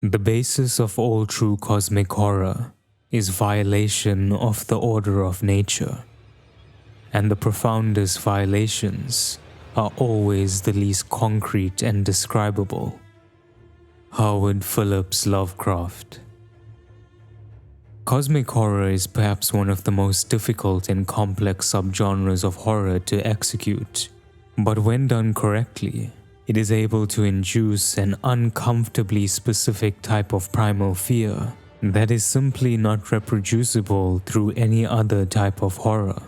The basis of all true cosmic horror is violation of the order of nature, and the profoundest violations are always the least concrete and describable. Howard Phillips Lovecraft. Cosmic horror is perhaps one of the most difficult and complex subgenres of horror to execute, but when done correctly, it is able to induce an uncomfortably specific type of primal fear that is simply not reproducible through any other type of horror.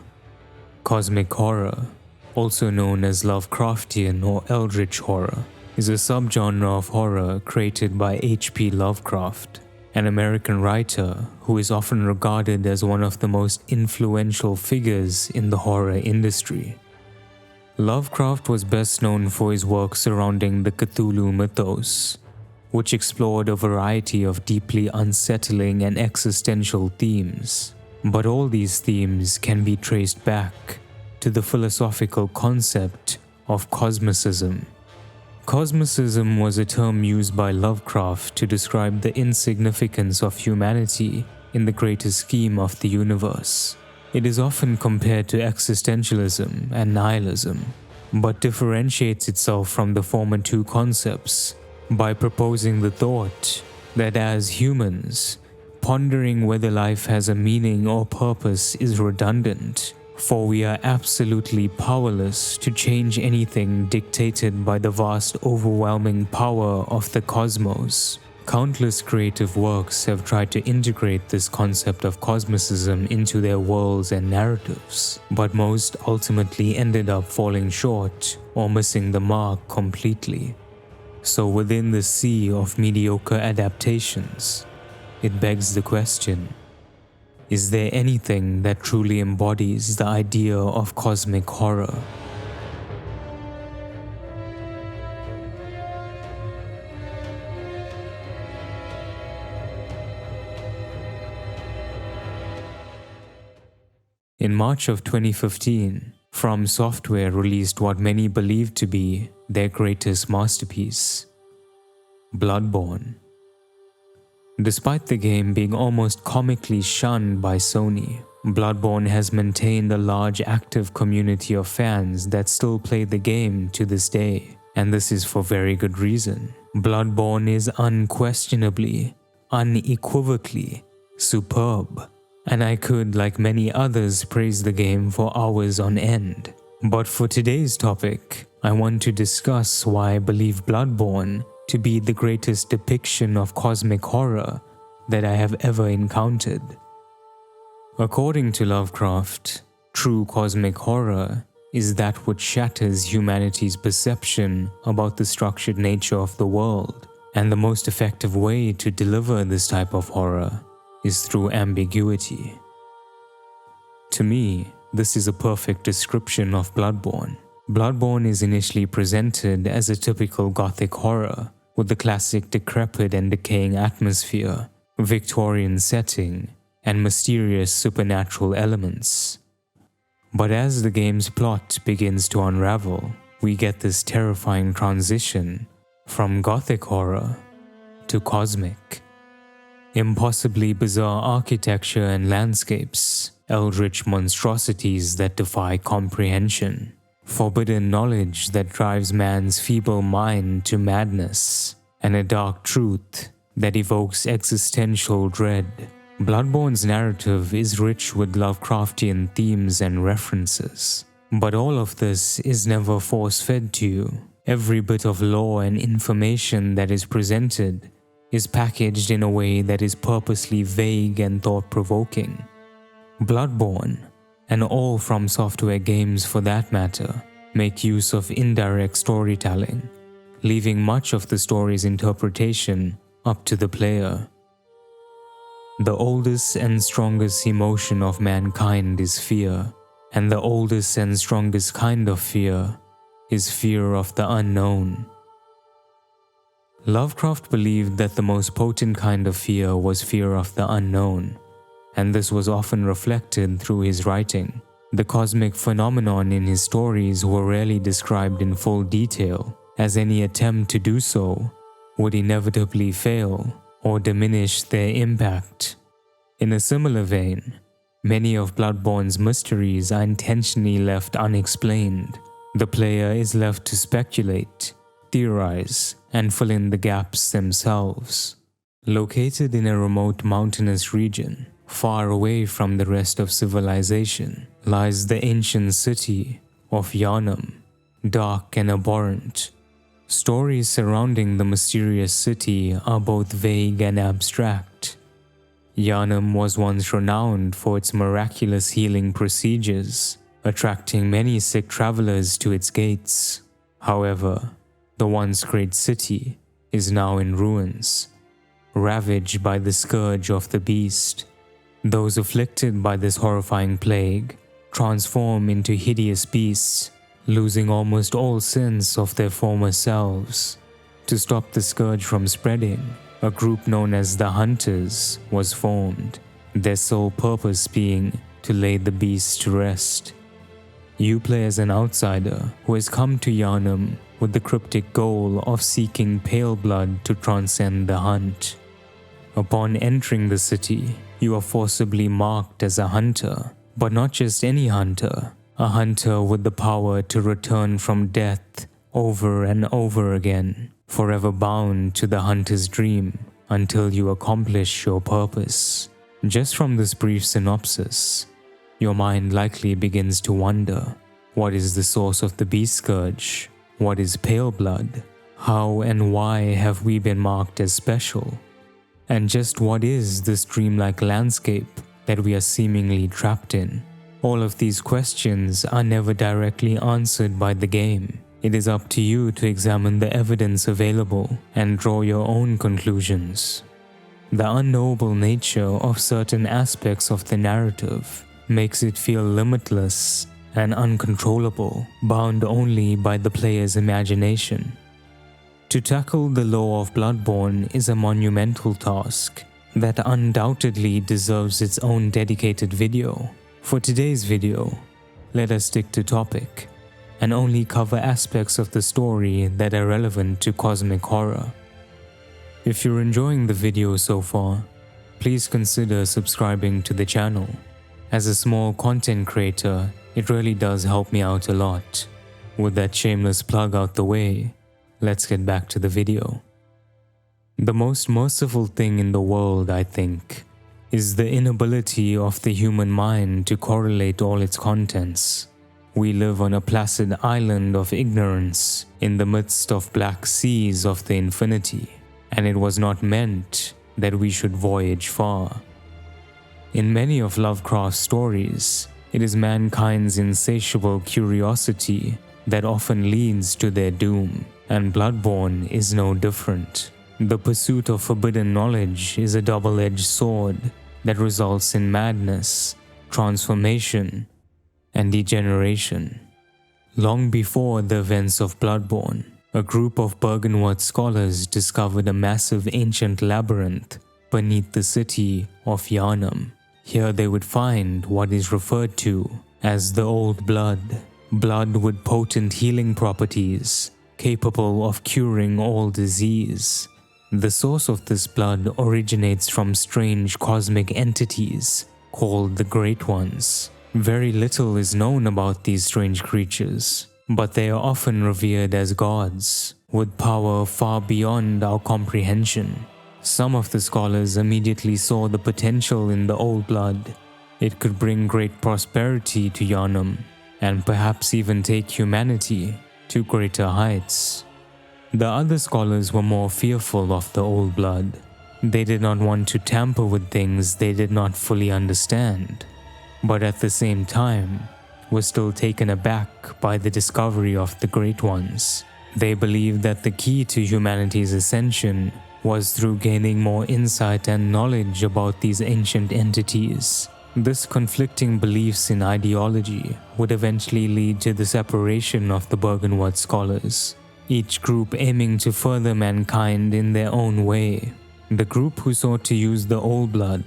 Cosmic horror, also known as Lovecraftian or Eldritch horror, is a subgenre of horror created by H.P. Lovecraft, an American writer who is often regarded as one of the most influential figures in the horror industry. Lovecraft was best known for his work surrounding the Cthulhu mythos, which explored a variety of deeply unsettling and existential themes. But all these themes can be traced back to the philosophical concept of cosmicism. Cosmicism was a term used by Lovecraft to describe the insignificance of humanity in the greater scheme of the universe. It is often compared to existentialism and nihilism, but differentiates itself from the former two concepts by proposing the thought that as humans, pondering whether life has a meaning or purpose is redundant, for we are absolutely powerless to change anything dictated by the vast overwhelming power of the cosmos. Countless creative works have tried to integrate this concept of cosmicism into their worlds and narratives, but most ultimately ended up falling short or missing the mark completely. So within the sea of mediocre adaptations, it begs the question, is there anything that truly embodies the idea of cosmic horror? In March of 2015, From Software released what many believe to be their greatest masterpiece, Bloodborne. Despite the game being almost comically shunned by Sony, Bloodborne has maintained a large active community of fans that still play the game to this day, and this is for very good reason. Bloodborne is unquestionably, unequivocally superb. And I could, like many others, praise the game for hours on end. But for today's topic, I want to discuss why I believe Bloodborne to be the greatest depiction of cosmic horror that I have ever encountered. According to Lovecraft, true cosmic horror is that which shatters humanity's perception about the structured nature of the world, and the most effective way to deliver this type of horror is through ambiguity. To me, this is a perfect description of Bloodborne. Bloodborne is initially presented as a typical gothic horror, with the classic decrepit and decaying atmosphere, Victorian setting, and mysterious supernatural elements. But as the game's plot begins to unravel, we get this terrifying transition from gothic horror to cosmic. Impossibly bizarre architecture and landscapes, eldritch monstrosities that defy comprehension, forbidden knowledge that drives man's feeble mind to madness, and a dark truth that evokes existential dread. Bloodborne's narrative is rich with Lovecraftian themes and references, but all of this is never force-fed to you. Every bit of lore and information that is presented is packaged in a way that is purposely vague and thought-provoking. Bloodborne, and all From Software games for that matter, make use of indirect storytelling, leaving much of the story's interpretation up to the player. The oldest and strongest emotion of mankind is fear, and the oldest and strongest kind of fear is fear of the unknown. Lovecraft believed that the most potent kind of fear was fear of the unknown, and this was often reflected through his writing. The cosmic phenomenon in his stories were rarely described in full detail, as any attempt to do so would inevitably fail or diminish their impact. In a similar vein, many of Bloodborne's mysteries are intentionally left unexplained. The player is left to speculate, theorize, and fill in the gaps themselves. Located in a remote mountainous region, far away from the rest of civilization, lies the ancient city of Yharnam, dark and abhorrent. Stories surrounding the mysterious city are both vague and abstract. Yharnam was once renowned for its miraculous healing procedures, attracting many sick travelers to its gates. However, the once great city is now in ruins, ravaged by the scourge of the beast. Those afflicted by this horrifying plague transform into hideous beasts, losing almost all sense of their former selves. To stop the scourge from spreading, a group known as the Hunters was formed, their sole purpose being to lay the beast to rest. You play as an outsider who has come to Yharnam with the cryptic goal of seeking pale blood to transcend the hunt. Upon entering the city, you are forcibly marked as a hunter, but not just any hunter, a hunter with the power to return from death over and over again, forever bound to the hunter's dream until you accomplish your purpose. Just from this brief synopsis, your mind likely begins to wonder, what is the source of the beast scourge? What is pale blood? How and why have we been marked as special? And just what is this dreamlike landscape that we are seemingly trapped in? All of these questions are never directly answered by the game. It is up to you to examine the evidence available and draw your own conclusions. The unknowable nature of certain aspects of the narrative makes it feel limitless and uncontrollable, bound only by the player's imagination. To tackle the lore of Bloodborne is a monumental task that undoubtedly deserves its own dedicated video. For today's video, let us stick to topic and only cover aspects of the story that are relevant to cosmic horror. If you're enjoying the video so far, please consider subscribing to the channel. As a small content creator, it really does help me out a lot. With that shameless plug out the way, let's get back to the video. The most merciful thing in the world, I think, is the inability of the human mind to correlate all its contents. We live on a placid island of ignorance in the midst of black seas of the infinity, and it was not meant that we should voyage far. In many of Lovecraft's stories, it is mankind's insatiable curiosity that often leads to their doom, and Bloodborne is no different. The pursuit of forbidden knowledge is a double-edged sword that results in madness, transformation, and degeneration. Long before the events of Bloodborne, a group of Bergenworth scholars discovered a massive ancient labyrinth beneath the city of Yharnam. Here they would find what is referred to as the Old Blood, blood with potent healing properties, capable of curing all disease. The source of this blood originates from strange cosmic entities called the Great Ones. Very little is known about these strange creatures, but they are often revered as gods, with power far beyond our comprehension. Some of the scholars immediately saw the potential in the Old Blood. It could bring great prosperity to Yharnam, and perhaps even take humanity to greater heights. The other scholars were more fearful of the Old Blood. They did not want to tamper with things they did not fully understand, but at the same time were still taken aback by the discovery of the Great Ones. They believed that the key to humanity's ascension was through gaining more insight and knowledge about these ancient entities. This conflicting beliefs in ideology would eventually lead to the separation of the Bergenworth scholars, each group aiming to further mankind in their own way. The group who sought to use the Old Blood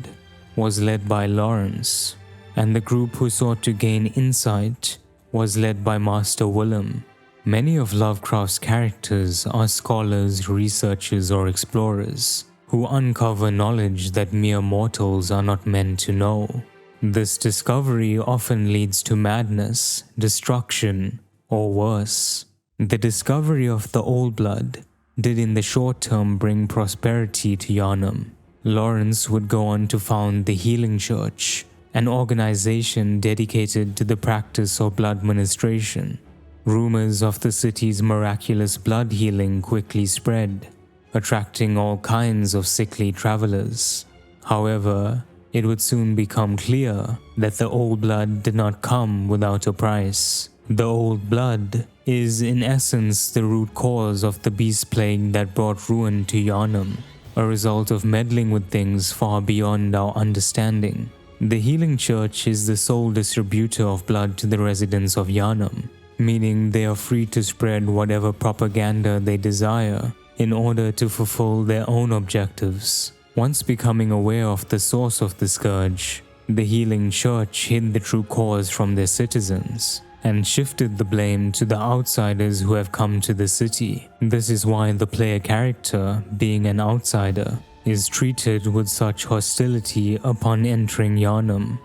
was led by Lawrence, and the group who sought to gain insight was led by Master Willem. Many of Lovecraft's characters are scholars, researchers, or explorers. who uncover knowledge that mere mortals are not meant to know. This discovery often leads to madness, destruction, or worse. The discovery of the Old Blood did in the short term bring prosperity to Yharnam. Lawrence would go on to found the Healing Church, an organization dedicated to the practice of blood ministration. Rumors of the city's miraculous blood healing quickly spread, attracting all kinds of sickly travelers. However, it would soon become clear that the Old Blood did not come without a price. The Old Blood is in essence the root cause of the beast plague that brought ruin to Yharnam, a result of meddling with things far beyond our understanding. The Healing Church is the sole distributor of blood to the residents of Yharnam, meaning they are free to spread whatever propaganda they desire in order to fulfill their own objectives. Once becoming aware of the source of the scourge, the Healing Church hid the true cause from their citizens and shifted the blame to the outsiders who have come to the city. This is why the player character, being an outsider, is treated with such hostility upon entering Yharnam.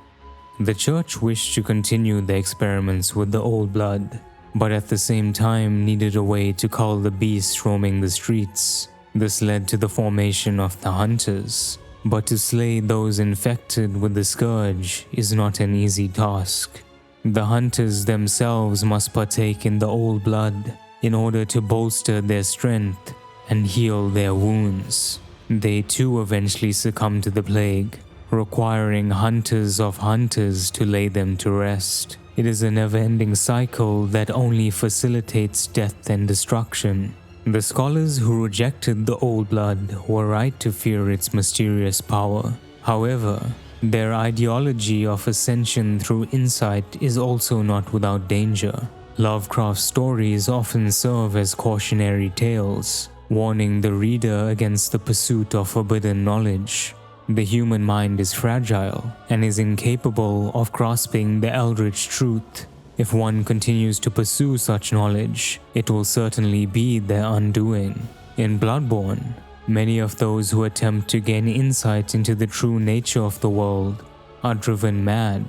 The church wished to continue their experiments with the Old Blood, but at the same time needed a way to cull the beasts roaming the streets. This led to the formation of the Hunters. But to slay those infected with the scourge is not an easy task. The Hunters themselves must partake in the Old Blood in order to bolster their strength and heal their wounds. They too eventually succumb to the plague, requiring hunters of hunters to lay them to rest. It is a never-ending cycle that only facilitates death and destruction. The scholars who rejected the Old Blood were right to fear its mysterious power. However, their ideology of ascension through insight is also not without danger. Lovecraft's stories often serve as cautionary tales, warning the reader against the pursuit of forbidden knowledge. The human mind is fragile and is incapable of grasping the Eldritch truth. If one continues to pursue such knowledge, it will certainly be their undoing. In Bloodborne, many of those who attempt to gain insight into the true nature of the world are driven mad.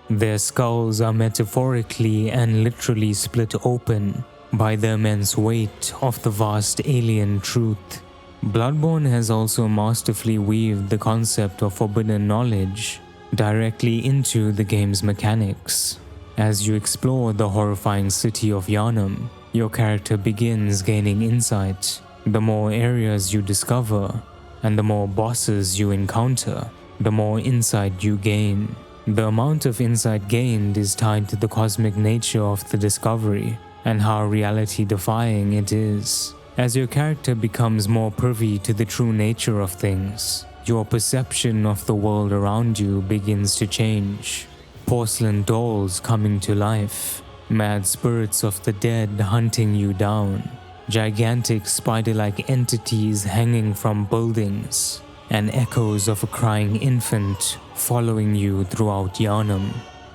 Their skulls are metaphorically and literally split open by the immense weight of the vast alien truth. Bloodborne has also masterfully weaved the concept of forbidden knowledge directly into the game's mechanics. As you explore the horrifying city of Yharnam, your character begins gaining insight. The more areas you discover, and the more bosses you encounter, the more insight you gain. The amount of insight gained is tied to the cosmic nature of the discovery and how reality-defying it is. As your character becomes more privy to the true nature of things, your perception of the world around you begins to change. Porcelain dolls coming to life, mad spirits of the dead hunting you down, gigantic spider-like entities hanging from buildings, and echoes of a crying infant following you throughout Yharnam.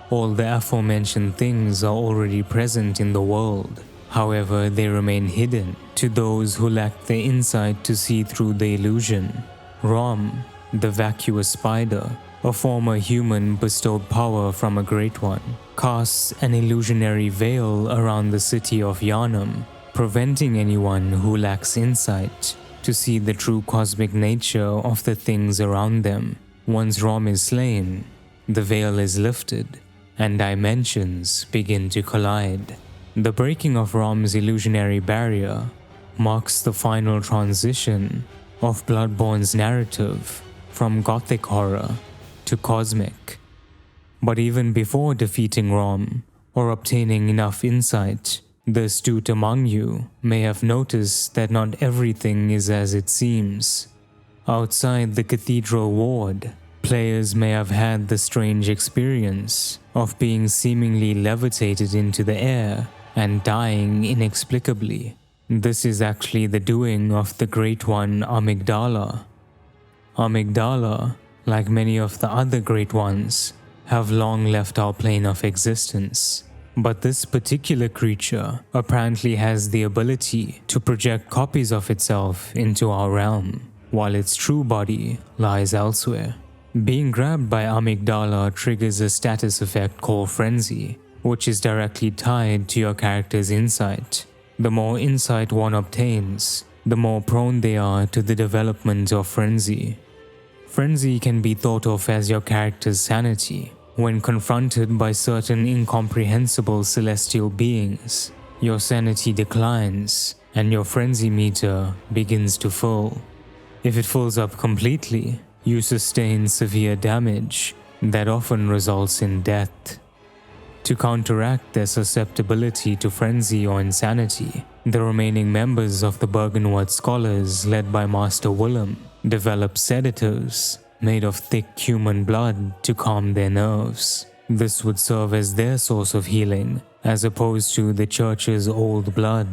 All the aforementioned things are already present in the world. However, they remain hidden to those who lack the insight to see through the illusion. Rom, the vacuous spider, a former human bestowed power from a great one, casts an illusionary veil around the city of Yharnam, preventing anyone who lacks insight to see the true cosmic nature of the things around them. Once Rom is slain, the veil is lifted, and dimensions begin to collide. The breaking of Rom's illusionary barrier marks the final transition of Bloodborne's narrative from gothic horror to cosmic. But even before defeating Rom or obtaining enough insight, the astute among you may have noticed that not everything is as it seems. Outside the cathedral ward, players may have had the strange experience of being seemingly levitated into the air and dying inexplicably. This is actually the doing of the Great One Amygdala. Amygdala, like many of the other Great Ones, have long left our plane of existence. But this particular creature apparently has the ability to project copies of itself into our realm. while its true body lies elsewhere. Being grabbed by amygdala triggers a status effect called frenzy, which is directly tied to your character's insight. The more insight one obtains, the more prone they are to the development of frenzy. Frenzy can be thought of as your character's sanity. When confronted by certain incomprehensible celestial beings, your sanity declines and your frenzy meter begins to fill. If it fills up completely, you sustain severe damage that often results in death. To counteract their susceptibility to frenzy or insanity, the remaining members of the Bergenwood Scholars, led by Master Willem, develop sedatives made of thick human blood to calm their nerves. This would serve as their source of healing, as opposed to the Church's old blood.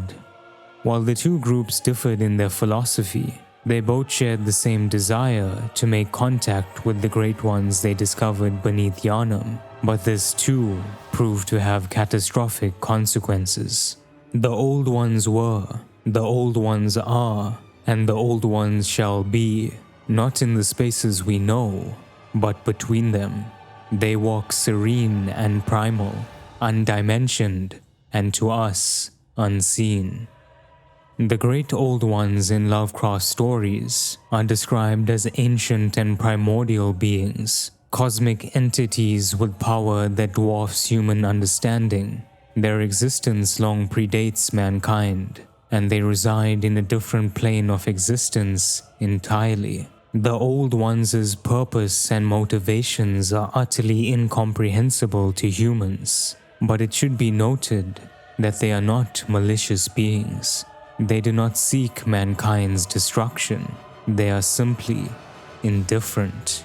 While the two groups differed in their philosophy, they both shared the same desire to make contact with the Great Ones they discovered beneath Yharnam, but this too proved to have catastrophic consequences. The Old Ones were, the Old Ones are, and the Old Ones shall be, not in the spaces we know, but between them. They walk serene and primal, undimensioned, and to us, unseen. The Great Old Ones in Lovecraft stories are described as ancient and primordial beings, cosmic entities with power that dwarfs human understanding. Their existence long predates mankind, and they reside in a different plane of existence entirely. The Old Ones' purpose and motivations are utterly incomprehensible to humans, but it should be noted that they are not malicious beings. They do not seek mankind's destruction. They are simply indifferent.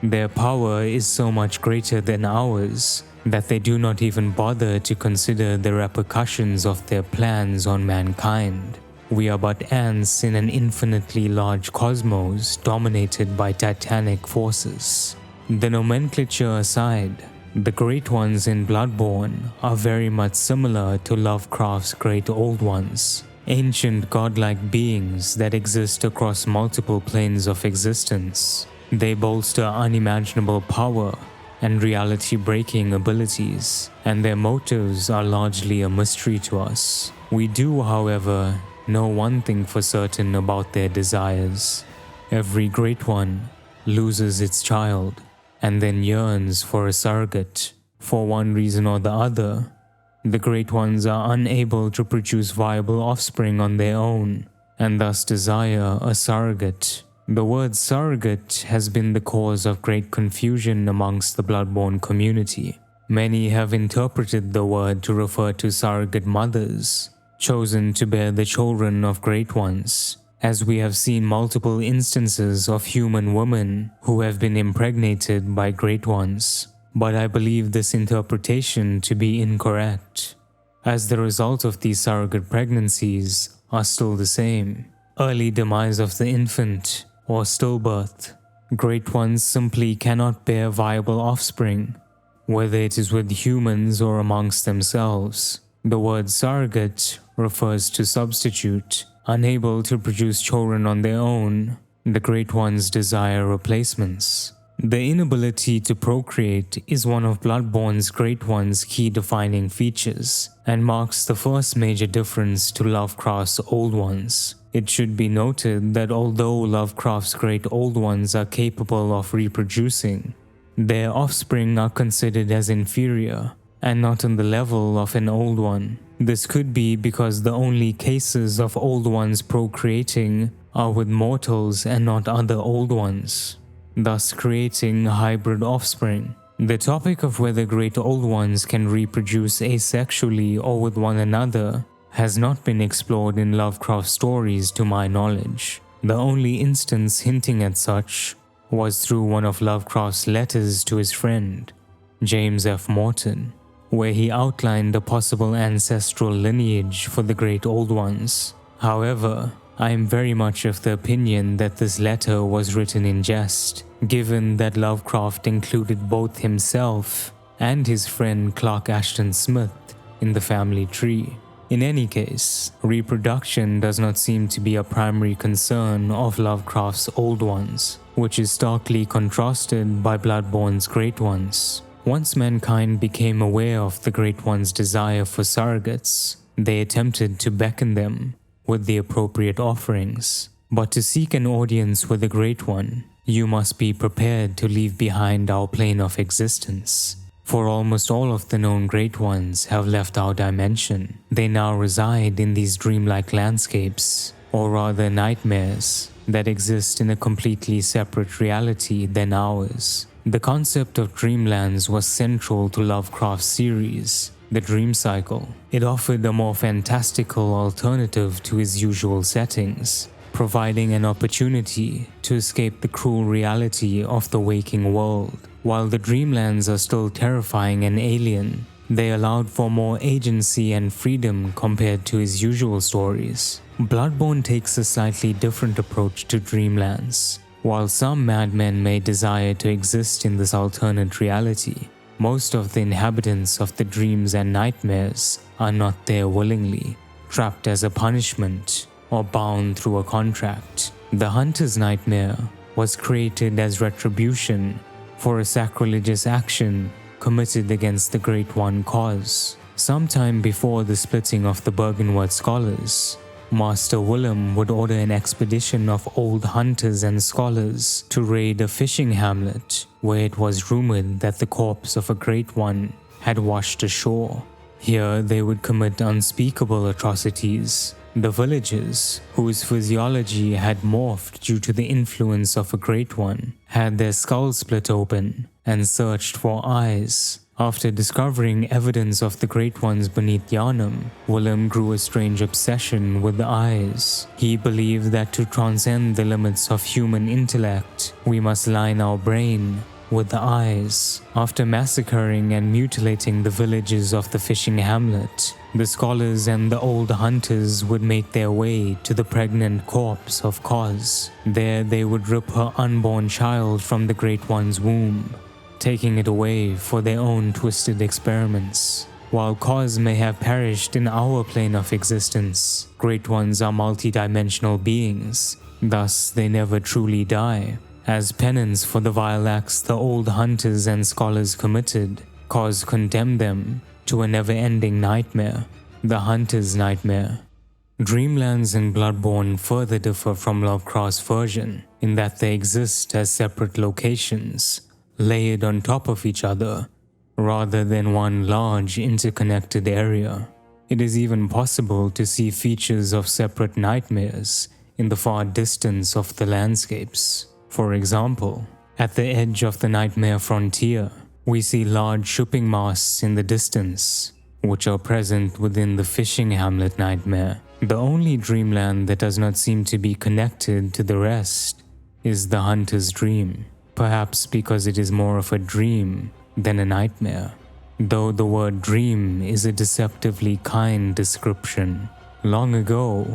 Their power is so much greater than ours that they do not even bother to consider the repercussions of their plans on mankind. We are but ants in an infinitely large cosmos dominated by titanic forces. The nomenclature aside, the Great Ones in Bloodborne are very much similar to Lovecraft's Great Old Ones, ancient godlike beings that exist across multiple planes of existence. They bolster unimaginable power and reality-breaking abilities, and their motives are largely a mystery to us. We do, however, know one thing for certain about their desires. Every Great One loses its child and then yearns for a surrogate. For one reason or the other, the Great Ones are unable to produce viable offspring on their own, and thus desire a surrogate. The word surrogate has been the cause of great confusion amongst the Bloodborne community. Many have interpreted the word to refer to surrogate mothers, chosen to bear the children of Great Ones, as we have seen multiple instances of human women who have been impregnated by Great Ones. But I believe this interpretation to be incorrect, as the result of these surrogate pregnancies are still the same: early demise of the infant or stillbirth. Great Ones simply cannot bear viable offspring, whether it is with humans or amongst themselves. The word surrogate refers to substitute. Unable to produce children on their own, the Great Ones desire replacements. The inability to procreate is one of Bloodborne's Great Ones' key defining features, and marks the first major difference to Lovecraft's Old Ones. It should be noted that although Lovecraft's Great Old Ones are capable of reproducing, their offspring are considered as inferior and not on the level of an Old One. This could be because the only cases of Old Ones procreating are with mortals and not other Old Ones, thus creating hybrid offspring. The topic of whether Great Old Ones can reproduce asexually or with one another has not been explored in Lovecraft stories to my knowledge. The only instance hinting at such was through one of Lovecraft's letters to his friend, James F. Morton, where he outlined a possible ancestral lineage for the Great Old Ones. However, I am very much of the opinion that this letter was written in jest, given that Lovecraft included both himself and his friend Clark Ashton Smith in the family tree. In any case, reproduction does not seem to be a primary concern of Lovecraft's Old Ones, which is starkly contrasted by Bloodborne's Great Ones. Once mankind became aware of the Great One's desire for surrogates, they attempted to beckon them with the appropriate offerings. But to seek an audience with the Great One, you must be prepared to leave behind our plane of existence. For almost all of the known Great Ones have left our dimension. They now reside in these dreamlike landscapes, or rather nightmares, that exist in a completely separate reality than ours. The concept of dreamlands was central to Lovecraft's series, The Dream Cycle. It offered a more fantastical alternative to his usual settings, providing an opportunity to escape the cruel reality of the waking world. While the dreamlands are still terrifying and alien, they allowed for more agency and freedom compared to his usual stories. Bloodborne takes a slightly different approach to dreamlands. While some madmen may desire to exist in this alternate reality, most of the inhabitants of the dreams and nightmares are not there willingly, trapped as a punishment or bound through a contract. The Hunter's Nightmare was created as retribution for a sacrilegious action committed against the Great One cause. Sometime before the splitting of the Bergenwood scholars, Master Willem would order an expedition of old hunters and scholars to raid a fishing hamlet where it was rumored that the corpse of a Great One had washed ashore. Here they would commit unspeakable atrocities. The villagers, whose physiology had morphed due to the influence of a Great One, had their skulls split open and searched for eyes. After discovering evidence of the Great Ones beneath Yharnam, Willem grew a strange obsession with the eyes. He believed that to transcend the limits of human intellect, we must line our brain with the eyes. After massacring and mutilating the villagers of the fishing hamlet, the scholars and the old hunters would make their way to the pregnant corpse of Kos. There they would rip her unborn child from the Great One's womb, taking it away for their own twisted experiments. While Kos may have perished in our plane of existence, Great Ones are multidimensional beings, thus they never truly die. As penance for the vile acts the old hunters and scholars committed, Kos condemned them to a never-ending nightmare, the Hunter's Nightmare. Dreamlands in Bloodborne further differ from Lovecraft's version in that they exist as separate locations, layered on top of each other, rather than one large interconnected area. It is even possible to see features of separate nightmares in the far distance of the landscapes. For example, at the edge of the nightmare frontier, we see large shipping masts in the distance, which are present within the fishing hamlet nightmare. The only dreamland that does not seem to be connected to the rest is the Hunter's Dream, perhaps because it is more of a dream than a nightmare, though the word dream is a deceptively kind description. Long ago,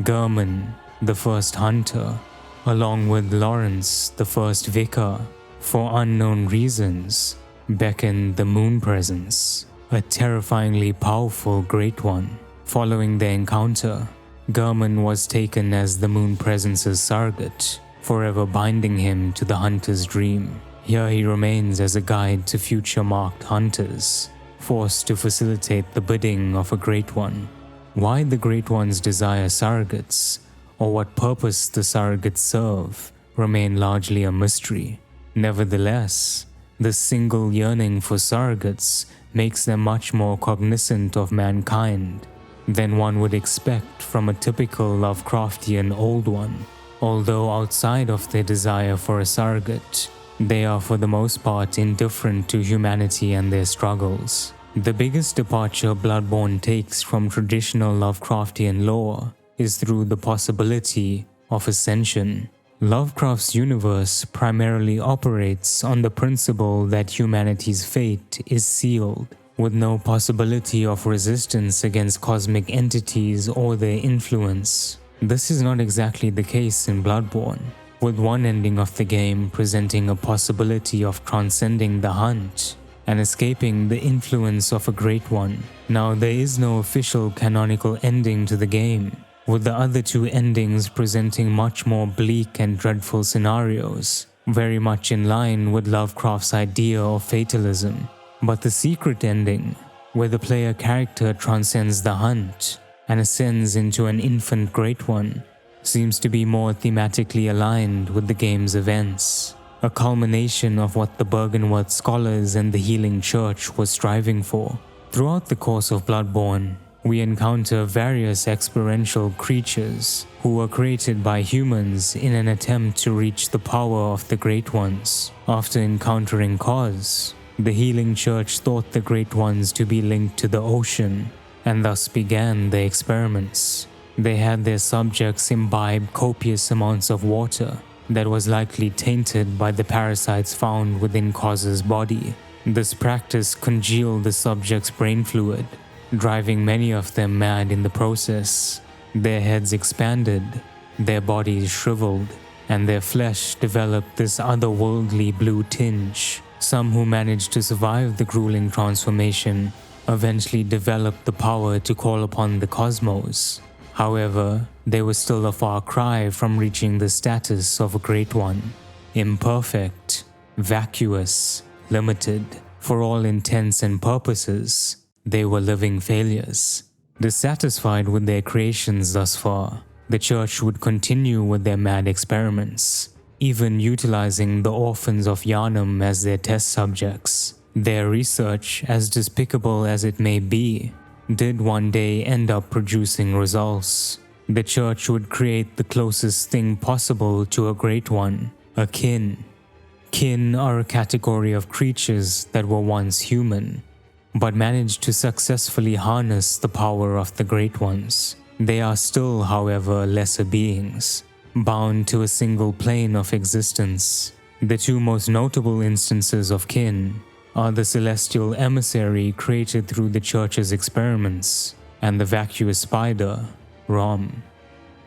German, the first hunter, along with Lawrence, the first vicar, for unknown reasons, beckoned the Moon Presence, a terrifyingly powerful Great One. Following their encounter, German was taken as the Moon Presence's surrogate, forever binding him to the Hunter's Dream. Here he remains as a guide to future-marked hunters, forced to facilitate the bidding of a Great One. Why the Great Ones desire surrogates, or what purpose the surrogates serve, remain largely a mystery. Nevertheless, the single yearning for surrogates makes them much more cognizant of mankind than one would expect from a typical Lovecraftian Old One. Although outside of their desire for a surrogate, they are for the most part indifferent to humanity and their struggles. The biggest departure Bloodborne takes from traditional Lovecraftian lore is through the possibility of ascension. Lovecraft's universe primarily operates on the principle that humanity's fate is sealed, with no possibility of resistance against cosmic entities or their influence. This is not exactly the case in Bloodborne, with one ending of the game presenting a possibility of transcending the hunt and escaping the influence of a Great One. Now, there is no official canonical ending to the game, with the other two endings presenting much more bleak and dreadful scenarios, very much in line with Lovecraft's idea of fatalism. But the secret ending, where the player character transcends the hunt and ascends into an infant Great One, seems to be more thematically aligned with the game's events, a culmination of what the Bergenworth scholars and the Healing Church was striving for. Throughout the course of Bloodborne, we encounter various experiential creatures who were created by humans in an attempt to reach the power of the Great Ones. After encountering Cause, the Healing Church thought the Great Ones to be linked to the ocean, and thus began their experiments. They had their subjects imbibe copious amounts of water that was likely tainted by the parasites found within Cause's body. This practice congealed the subjects' brain fluid, driving many of them mad in the process. Their heads expanded, their bodies shriveled, and their flesh developed this otherworldly blue tinge. Some who managed to survive the grueling transformation eventually developed the power to call upon the cosmos. However, they were still a far cry from reaching the status of a Great One. Imperfect, vacuous, limited, for all intents and purposes, they were living failures. Dissatisfied with their creations thus far, the Church would continue with their mad experiments, even utilizing the orphans of Yharnam as their test subjects. Their research, as despicable as it may be, did one day end up producing results. The Church would create the closest thing possible to a Great One, a kin. Kin are a category of creatures that were once human, but managed to successfully harness the power of the Great Ones. They are still, however, lesser beings, bound to a single plane of existence. The two most notable instances of kin are the celestial emissary created through the Church's experiments, and the vacuous spider, Rom.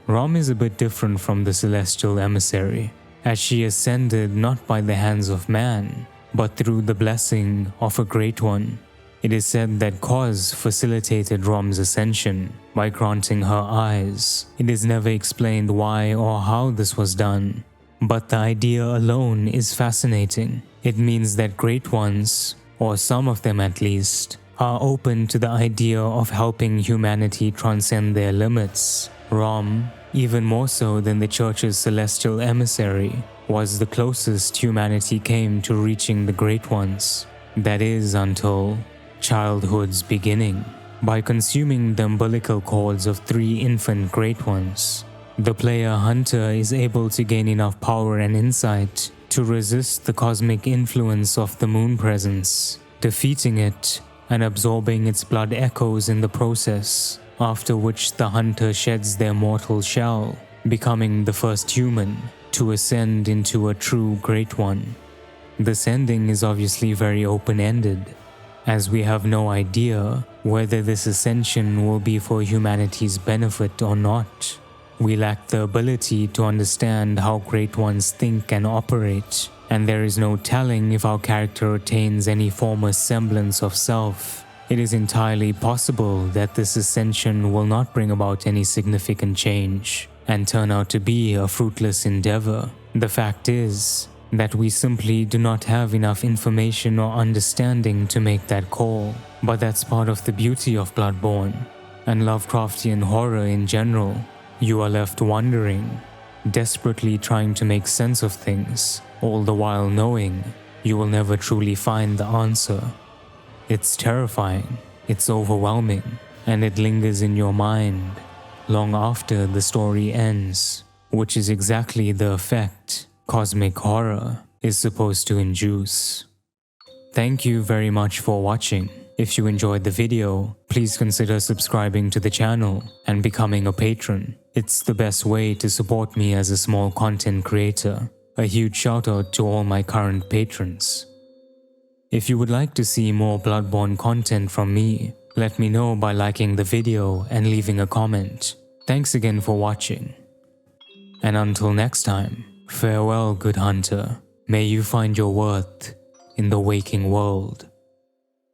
Rom is a bit different from the celestial emissary, as she ascended not by the hands of man, but through the blessing of a Great One. It is said that Cause facilitated Rom's ascension by granting her eyes. It is never explained why or how this was done, but the idea alone is fascinating. It means that Great Ones, or some of them at least, are open to the idea of helping humanity transcend their limits. Rom, even more so than the Church's celestial emissary, was the closest humanity came to reaching the Great Ones. That is, until childhood's beginning. By consuming the umbilical cords of 3 infant Great Ones, the player hunter is able to gain enough power and insight to resist the cosmic influence of the moon presence, defeating it and absorbing its blood echoes in the process, after which the hunter sheds their mortal shell, becoming the first human to ascend into a true Great One. This ending is obviously very open-ended, as we have no idea whether this ascension will be for humanity's benefit or not. We lack the ability to understand how Great Ones think and operate, and there is no telling if our character attains any form of semblance of self. It is entirely possible that this ascension will not bring about any significant change and turn out to be a fruitless endeavor. The fact is that we simply do not have enough information or understanding to make that call. But that's part of the beauty of Bloodborne, and Lovecraftian horror in general. You are left wondering, desperately trying to make sense of things, all the while knowing you will never truly find the answer. It's terrifying, it's overwhelming, and it lingers in your mind long after the story ends, which is exactly the effect cosmic horror is supposed to induce. Thank you very much for watching. If you enjoyed the video, please consider subscribing to the channel and becoming a patron. It's the best way to support me as a small content creator. A huge shout out to all my current patrons. If you would like to see more Bloodborne content from me, let me know by liking the video and leaving a comment. Thanks again for watching. And until next time, farewell, good hunter. May you find your worth in the waking world.